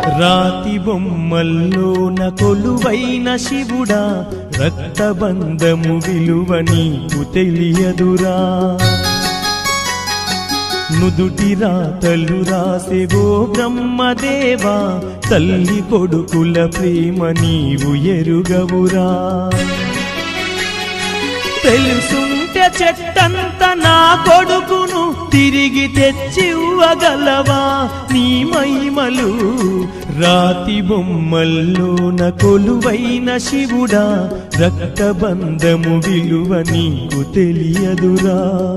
రాతి బొమ్మల్లోన కొలువైన శివుడా, రక్తబంధము విలువ నీకు తెలియదురా. నుదుటి రాతలు రాసేవో బ్రహ్మదేవా, తల్లి కొడుకుల ప్రేమ నీవు ఎరుగవురా. తెలుసుంటే చెట్టంత నా కొడుకును తిరిగి తెచ్చివ్వగలవా నీ మహిమలు. రాతి బొమ్మల్లోన కొలువైన శివుడా, రక్తబంధము విలువ నీకు తెలియదురా.